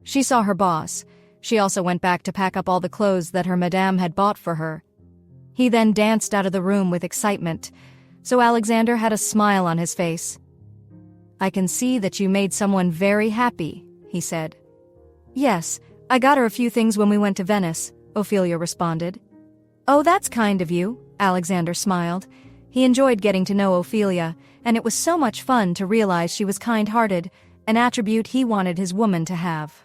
She saw her boss. She also went back to pack up all the clothes that her madame had bought for her. He then danced out of the room with excitement, so Alexander had a smile on his face. "I can see that you made someone very happy," he said. "Yes, I got her a few things when we went to Venice," Ophelia responded. "Oh, that's kind of you," Alexander smiled. He enjoyed getting to know Ophelia, and it was so much fun to realize she was kind-hearted, an attribute he wanted his woman to have.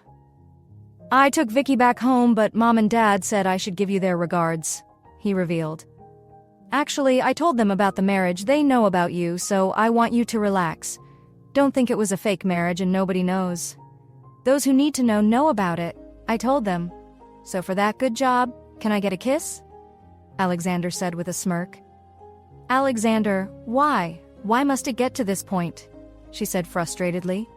"I took Vicky back home, but Mom and Dad said I should give you their regards," he revealed. "Actually, I told them about the marriage. They know about you, so I want you to relax. Don't think it was a fake marriage and nobody knows. Those who need to know about it. I told them. So for that good job, can I get a kiss?" Alexander said with a smirk. "Alexander, why? Why must it get to this point?" she said frustratedly.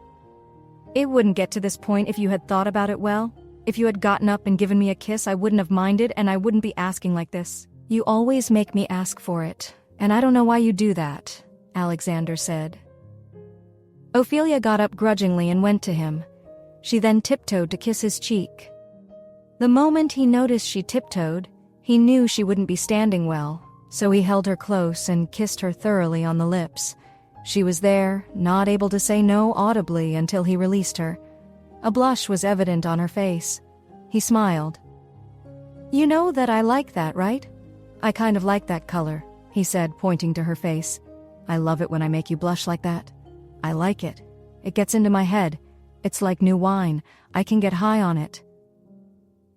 "It wouldn't get to this point if you had thought about it well. If you had gotten up and given me a kiss, I wouldn't have minded and I wouldn't be asking like this. You always make me ask for it, and I don't know why you do that," Alexander said. Ophelia got up grudgingly and went to him. She then tiptoed to kiss his cheek. The moment he noticed she tiptoed, he knew she wouldn't be standing well, so he held her close and kissed her thoroughly on the lips. She was there, not able to say no audibly until he released her. A blush was evident on her face. He smiled. "You know that I like that, right? I kind of like that color," he said, pointing to her face. "I love it when I make you blush like that. I like it. It gets into my head. It's like new wine. I can get high on it."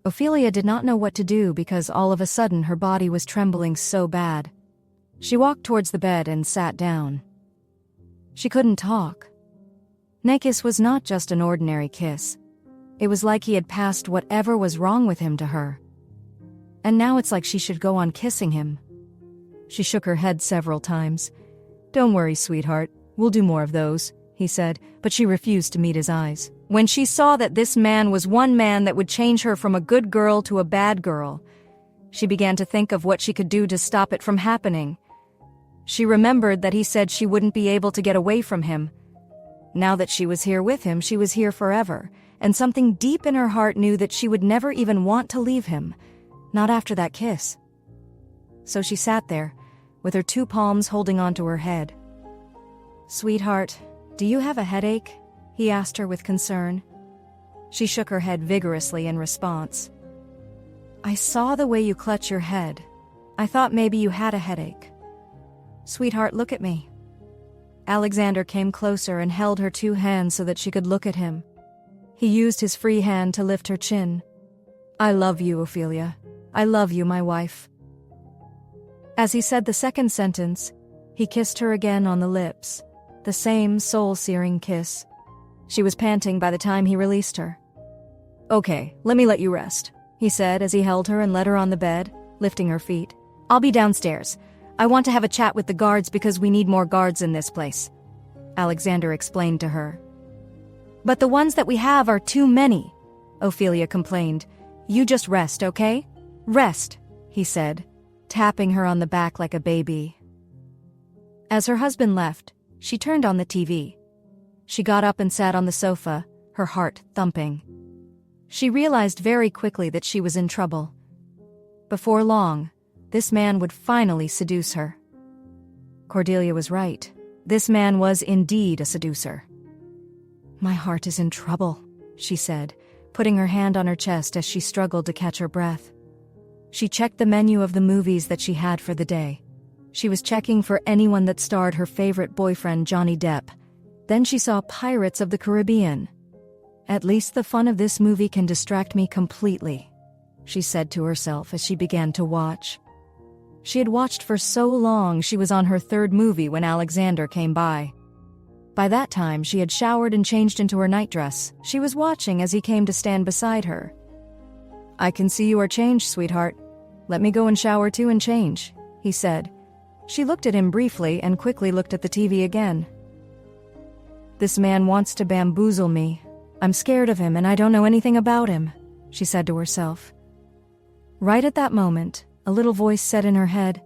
Ophelia did not know what to do because all of a sudden her body was trembling so bad. She walked towards the bed and sat down. She couldn't talk. Nekis was not just an ordinary kiss. It was like he had passed whatever was wrong with him to her. And now it's like she should go on kissing him. She shook her head several times. "Don't worry, sweetheart. We'll do more of those," he said, but she refused to meet his eyes. When she saw that this man was one man that would change her from a good girl to a bad girl, she began to think of what she could do to stop it from happening. She remembered that he said she wouldn't be able to get away from him. Now that she was here with him, she was here forever, and something deep in her heart knew that she would never even want to leave him, not after that kiss. So she sat there, with her two palms holding onto her head. "Sweetheart, do you have a headache?" he asked her with concern. She shook her head vigorously in response. "I saw the way you clutch your head. I thought maybe you had a headache. Sweetheart, look at me." Alexander came closer and held her two hands so that she could look at him. He used his free hand to lift her chin. "I love you, Ophelia. I love you, my wife." As he said the second sentence, he kissed her again on the lips, the same soul-searing kiss. She was panting by the time he released her. "Okay, let me let you rest," he said as he held her and led her on the bed, lifting her feet. "I'll be downstairs. I want to have a chat with the guards because we need more guards in this place," Alexander explained to her. "But the ones that we have are too many," Ophelia complained. "You just rest, okay? Rest," he said, tapping her on the back like a baby. As her husband left, she turned on the TV. She got up and sat on the sofa, her heart thumping. She realized very quickly that she was in trouble. Before long, this man would finally seduce her. Cordelia was right. This man was indeed a seducer. "My heart is in trouble," she said, putting her hand on her chest as she struggled to catch her breath. She checked the menu of the movies that she had for the day. She was checking for anyone that starred her favorite boyfriend, Johnny Depp. Then she saw Pirates of the Caribbean. "At least the fun of this movie can distract me completely," she said to herself as she began to watch. She had watched for so long she was on her third movie when Alexander came by. By that time, she had showered and changed into her nightdress. She was watching as he came to stand beside her. "I can see you are changed, sweetheart. Let me go and shower too and change," he said. She looked at him briefly and quickly looked at the TV again. "This man wants to bamboozle me. I'm scared of him and I don't know anything about him," she said to herself. Right at that moment, a little voice said in her head,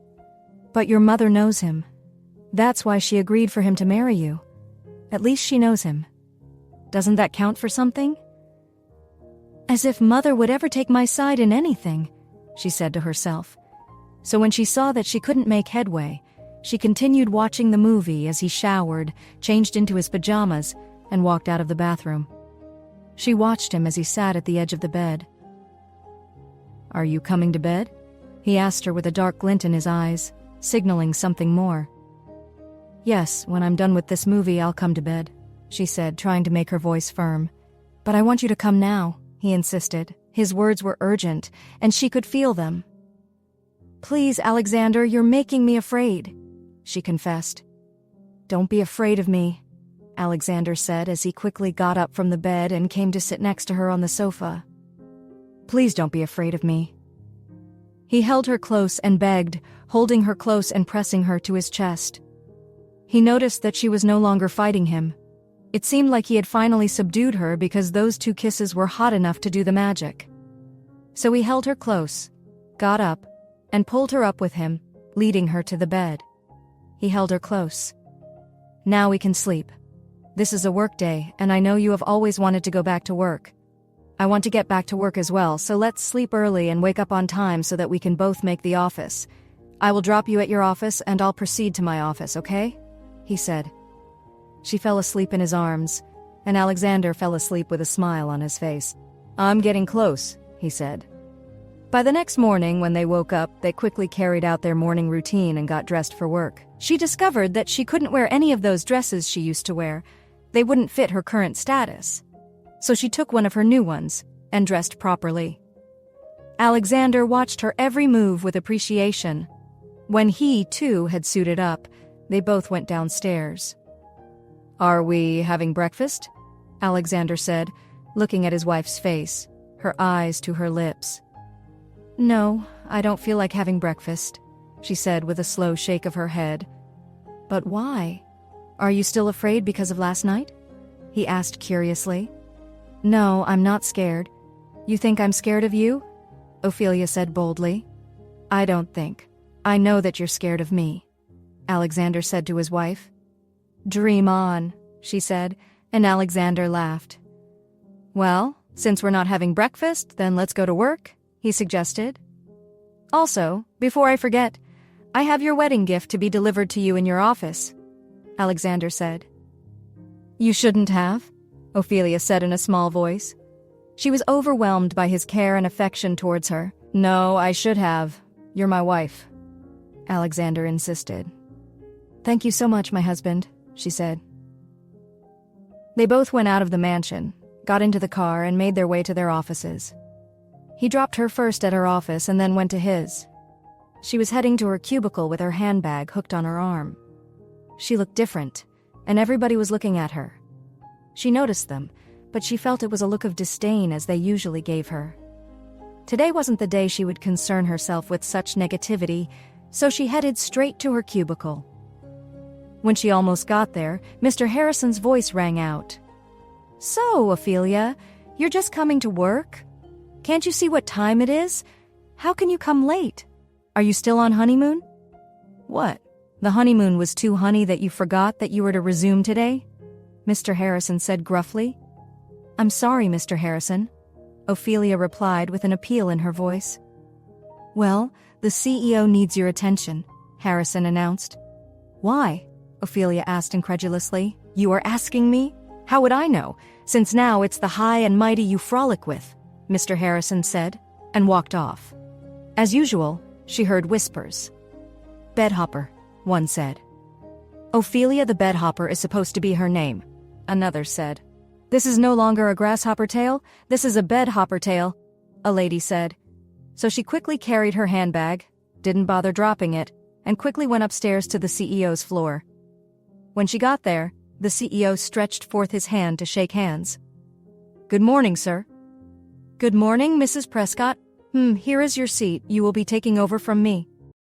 "But your mother knows him. That's why she agreed for him to marry you. At least she knows him. Doesn't that count for something?" As if Mother would ever take my side in anything, she said to herself. So when she saw that she couldn't make headway, she continued watching the movie as he showered, changed into his pajamas, and walked out of the bathroom. She watched him as he sat at the edge of the bed. "Are you coming to bed?" he asked her with a dark glint in his eyes, signaling something more. "Yes, when I'm done with this movie, I'll come to bed," she said, trying to make her voice firm. "But I want you to come now," he insisted. His words were urgent, and she could feel them. "Please, Alexander, you're making me afraid," she confessed. "Don't be afraid of me," Alexander said as he quickly got up from the bed and came to sit next to her on the sofa. "Please don't be afraid of me." He held her close and begged, holding her close and pressing her to his chest. He noticed that she was no longer fighting him. It seemed like he had finally subdued her because those 2 kisses were hot enough to do the magic. So he held her close, got up, and pulled her up with him, leading her to the bed. He held her close. "Now we can sleep. This is a work day, and I know you have always wanted to go back to work. I want to get back to work as well, so let's sleep early and wake up on time so that we can both make the office. I will drop you at your office and I'll proceed to my office, okay?" he said. She fell asleep in his arms, and Alexander fell asleep with a smile on his face. "I'm getting close," he said. By the next morning, when they woke up, they quickly carried out their morning routine and got dressed for work. She discovered that she couldn't wear any of those dresses she used to wear. They wouldn't fit her current status. So she took one of her new ones and dressed properly. Alexander watched her every move with appreciation. When he, too, had suited up, they both went downstairs. "Are we having breakfast?" Alexander said, looking at his wife's face, her eyes to her lips. "No, I don't feel like having breakfast," she said with a slow shake of her head. "But why? Are you still afraid because of last night?" he asked curiously. "No, I'm not scared. You think I'm scared of you?" Ophelia said boldly. "I don't think. I know that you're scared of me," Alexander said to his wife. "Dream on," she said, and Alexander laughed. "Well, since we're not having breakfast, then let's go to work," he suggested. "Also, before I forget, I have your wedding gift to be delivered to you in your office," Alexander said. "You shouldn't have," Ophelia said in a small voice. She was overwhelmed by his care and affection towards her. "No, I should have. You're my wife," Alexander insisted. "Thank you so much, my husband," she said. They both went out of the mansion, got into the car, and made their way to their offices. He dropped her first at her office and then went to his. She was heading to her cubicle with her handbag hooked on her arm. She looked different, and everybody was looking at her. She noticed them, but she felt it was a look of disdain as they usually gave her. Today wasn't the day she would concern herself with such negativity, so she headed straight to her cubicle. When she almost got there, Mr. Harrison's voice rang out. "So, Ophelia, you're just coming to work? Can't you see what time it is? How can you come late? Are you still on honeymoon?" "What? The honeymoon was too honey that you forgot that you were to resume today?" Mr. Harrison said gruffly. "I'm sorry, Mr. Harrison," Ophelia replied with an appeal in her voice. "Well, the CEO needs your attention," Harrison announced. "Why?" Ophelia asked incredulously. "You are asking me? How would I know, since now it's the high and mighty you frolic with," Mr. Harrison said, and walked off. As usual, she heard whispers. "Bedhopper," one said. "Ophelia the Bedhopper is supposed to be her name," another said. "This is no longer a grasshopper tail, this is a bedhopper tail," a lady said. So she quickly carried her handbag, didn't bother dropping it, and quickly went upstairs to the CEO's floor. When she got there, the CEO stretched forth his hand to shake hands. "Good morning, sir." "Good morning, Mrs. Prescott. Here is your seat. You will be taking over from me,"